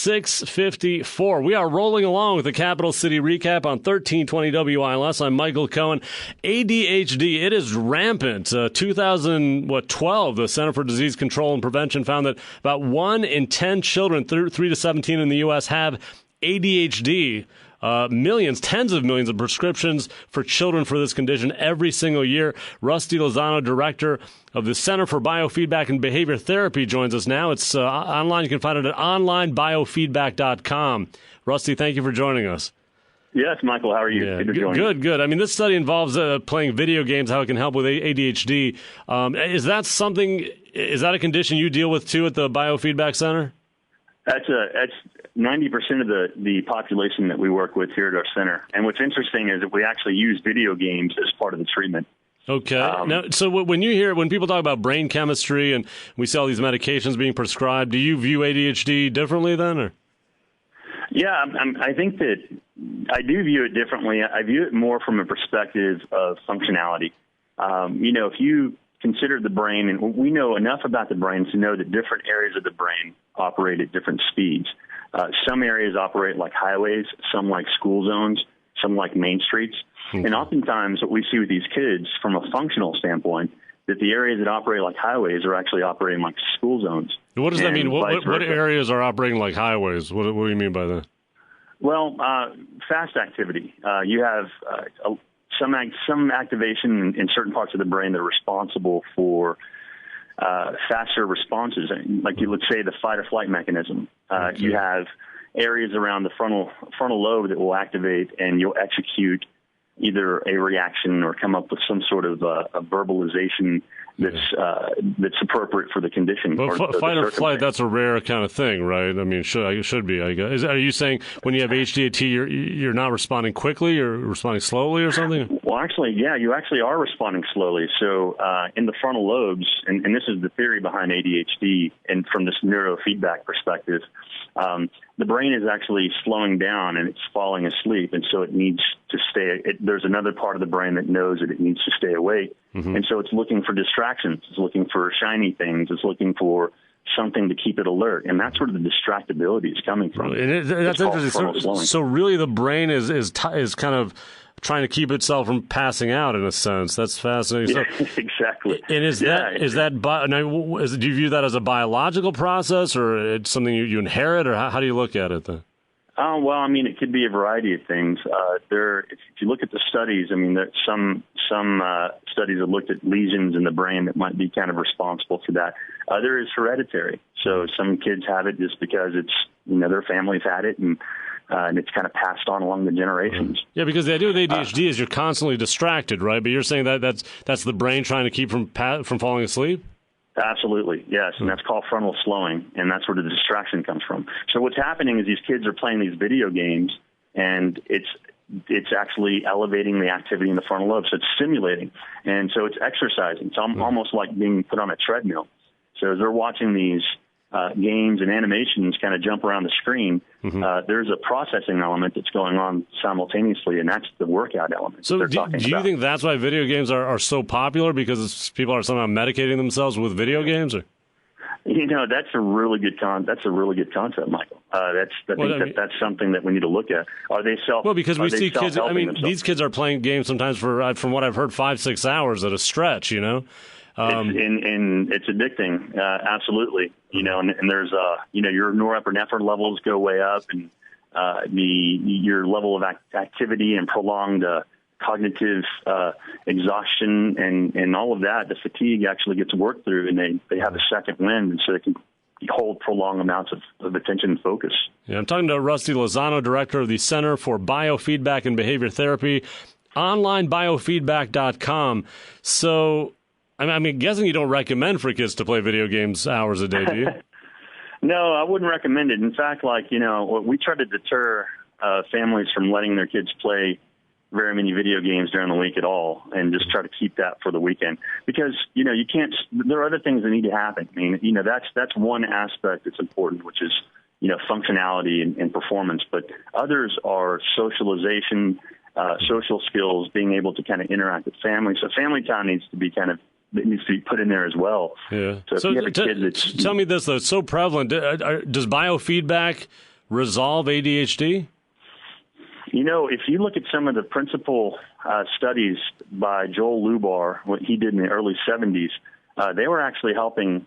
654. We are rolling along with the Capital City Recap on 1320 WILS. I'm Michael Cohen. ADHD, it is rampant. 2012, the Center for Disease Control and Prevention found that about 1 in 10 children, 3 to 17 in the U.S., have ADHD. Millions, tens of millions of prescriptions for children for this condition every single year. Rusty Lozano, director of the Center for Biofeedback and Behavior Therapy, joins us now. It's online. You can find it at onlinebiofeedback.com. Rusty, thank you for joining us. Yes, Michael, how are you? Yeah, good. I mean, this study involves playing video games, how it can help with ADHD. Is that a condition you deal with, too, at the Biofeedback Center? That's 90% of the population that we work with here at our center. And what's interesting is that we actually use video games as part of the treatment. Okay. Now, so when people talk about brain chemistry and we see all these medications being prescribed, do you view ADHD differently then? Or? Yeah, I think that I do view it differently. I view it more from a perspective of functionality. If you consider the brain, and we know enough about the brain to know that different areas of the brain operate at different speeds. Some areas operate like highways, some like school zones, some like main streets. Okay. And oftentimes what we see with these kids from a functional standpoint, that the areas that operate like highways are actually operating like school zones. What does that mean? What areas are operating like highways? What do you mean by that? Well, fast activity. You have some activation in certain parts of the brain that are responsible for faster responses, like let's say the fight or flight mechanism. Okay. You have areas around the frontal lobe that will activate, and you'll execute either a reaction or come up with some sort of a verbalization that's appropriate for the condition. But fight or flight, that's a rare kind of thing, right? I mean, should be, I guess. Are you saying when you have HDAT, you're not responding quickly, you're responding slowly or something? Well, actually, yeah, you actually are responding slowly. So in the frontal lobes, and this is the theory behind ADHD, and from this neurofeedback perspective, the brain is actually slowing down and it's falling asleep, and so it needs to stay. There's another part of the brain that knows that it needs to stay awake, and so it's looking for distractions. It's looking for shiny things. It's looking for something to keep it alert, and that's where the distractibility is coming from. That's interesting. So really, the brain is kind of trying to keep itself from passing out in a sense. That's fascinating. Yeah, exactly. And do you view that as a biological process, or it's something you inherit, or how do you look at it then? Well, I mean, it could be a variety of things. If you look at the studies, I mean, there's some studies have looked at lesions in the brain that might be kind of responsible for that. Other is hereditary. So some kids have it just because their family's had it, and it's kind of passed on along the generations. Yeah, because the idea with ADHD is you're constantly distracted, right? But you're saying that's the brain trying to keep from falling asleep? Absolutely, yes, and that's called frontal slowing, and that's where the distraction comes from. So what's happening is these kids are playing these video games, and it's actually elevating the activity in the frontal lobe, so it's stimulating, and so it's exercising. It's almost like being put on a treadmill. So as they're watching these games and animations kind of jump around the screen, there's a processing element that's going on simultaneously, and that's the workout element. So do you think that's why video games are so popular, because people are somehow medicating themselves with video games? Or? That's a really good concept, Michael. That's something that we need to look at. Are they Well, because we see kids. I mean, these kids are playing games sometimes for, from what I've heard, 5-6 hours at a stretch. It's addicting, absolutely. And there's your norepinephrine levels go way up, and your level of activity and prolonged cognitive exhaustion and all of that. The fatigue actually gets worked through, and they have a second wind, and so they can hold prolonged amounts of attention and focus. Yeah, I'm talking to Rusty Lozano, director of the Center for Biofeedback and Behavior Therapy, onlinebiofeedback.com. So, I'm guessing you don't recommend for kids to play video games hours a day, do you? No, I wouldn't recommend it. In fact, we try to deter families from letting their kids play very many video games during the week at all, and just try to keep that for the weekend. Because, you can't, there are other things that need to happen. I mean, that's one aspect that's important, which is, functionality and performance. But others are socialization, social skills, being able to kind of interact with family. So family time needs to be put in there as well. Yeah. So if you have a kid that's... Tell me this, though. It's so prevalent. Does biofeedback resolve ADHD? You know, if you look at some of the principal studies by Joel Lubar, what he did in the early 70s, they were actually helping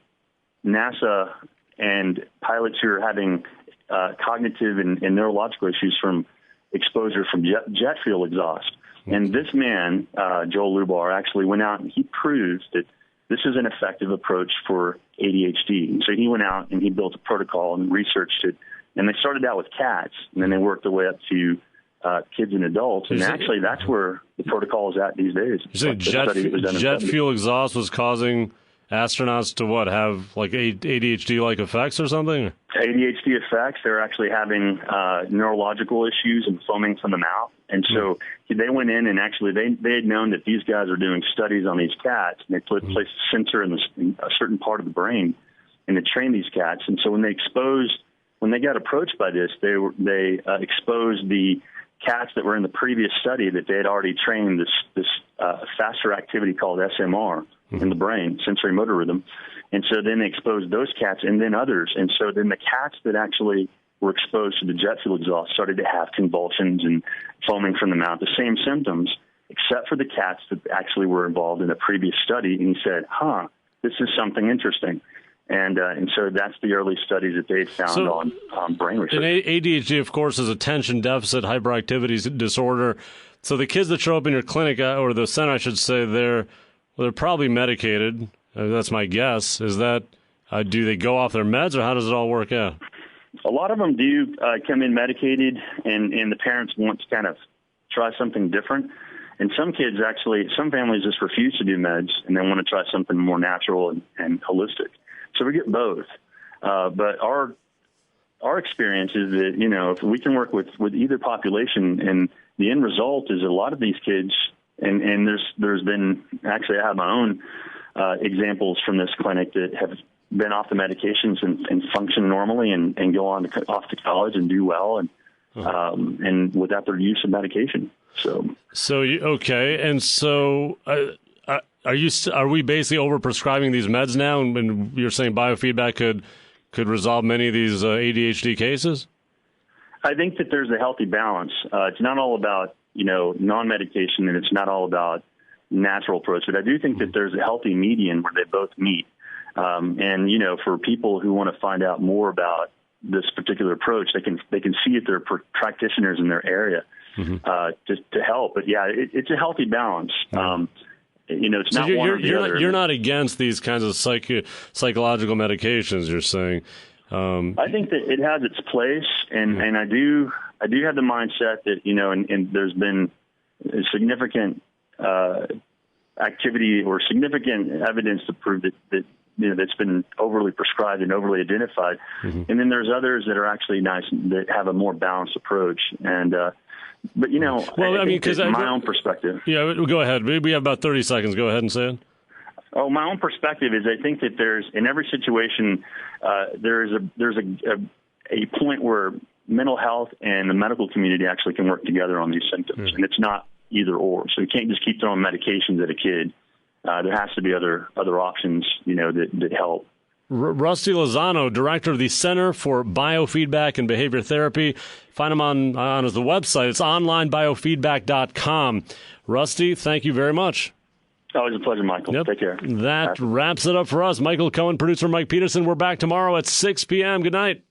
NASA and pilots who are having cognitive and neurological issues from exposure from jet fuel exhaust. And this man, Joel Lubar, actually went out and he proved that this is an effective approach for ADHD. And so he went out and he built a protocol and researched it. And they started out with cats, and then they worked their way up to kids and adults. And actually, that's where the protocol is at these days. You say jet fuel exhaust was causing astronauts to what, have like ADHD-like effects or something? ADHD effects. They're actually having neurological issues and foaming from the mouth. And so they went in and actually they had known that these guys are doing studies on these cats, and they placed a sensor in a certain part of the brain and they trained these cats. And so when they got approached by this, they exposed the cats that were in the previous study that they had already trained this faster activity called SMR in the brain, sensory motor rhythm. And so then they exposed those cats and then others. And so then the cats that actually were exposed to the jet fuel exhaust started to have convulsions and foaming from the mouth, the same symptoms, except for the cats that actually were involved in a previous study. And he said, this is something interesting. And so that's the early studies that they found on brain research. And ADHD, of course, is attention deficit hyperactivity disorder. So the kids that show up in your clinic, or the center, I should say, they're probably medicated. That's my guess. Is that do they go off their meds, or how does it all work out? A lot of them do come in medicated, and the parents want to kind of try something different. And some kids some families just refuse to do meds, and they want to try something more natural and holistic. So we get both. But our experience is that, if we can work with either population, and the end result is a lot of these kids, and there's been, actually I have my own examples from this clinic that have been off the medications and function normally and go on off to college and do well and without their use of medication. Okay. And so are we basically overprescribing these meds now? And you're saying biofeedback could resolve many of these ADHD cases? I think that there's a healthy balance. It's not all about, non-medication, and it's not all about natural approach. But I do think that there's a healthy median where they both meet. And, for people who want to find out more about this particular approach, they can see if there are practitioners in their area to help. But, yeah, it's a healthy balance. It's not one or the other. You're not against these kinds of psychological medications, you're saying. I think that it has its place, and I do have the mindset that, and there's been significant activity or significant evidence to prove that that's been overly prescribed and overly identified. And then there's others that are actually nice, that have a more balanced approach. And but because my own perspective. Yeah, go ahead. We have about 30 seconds. Go ahead and say it. Oh, my own perspective is I think that there's, in every situation, there's a point where mental health and the medical community actually can work together on these symptoms, and it's not either or. So you can't just keep throwing medications at a kid. There has to be other options, that help. Rusty Lozano, director of the Center for Biofeedback and Behavior Therapy. Find him on the website. It's onlinebiofeedback.com. Rusty, thank you very much. Always a pleasure, Michael. Yep. Take care. That wraps it up for us. Michael Cohen, producer Mike Peterson. We're back tomorrow at 6 p.m. Good night.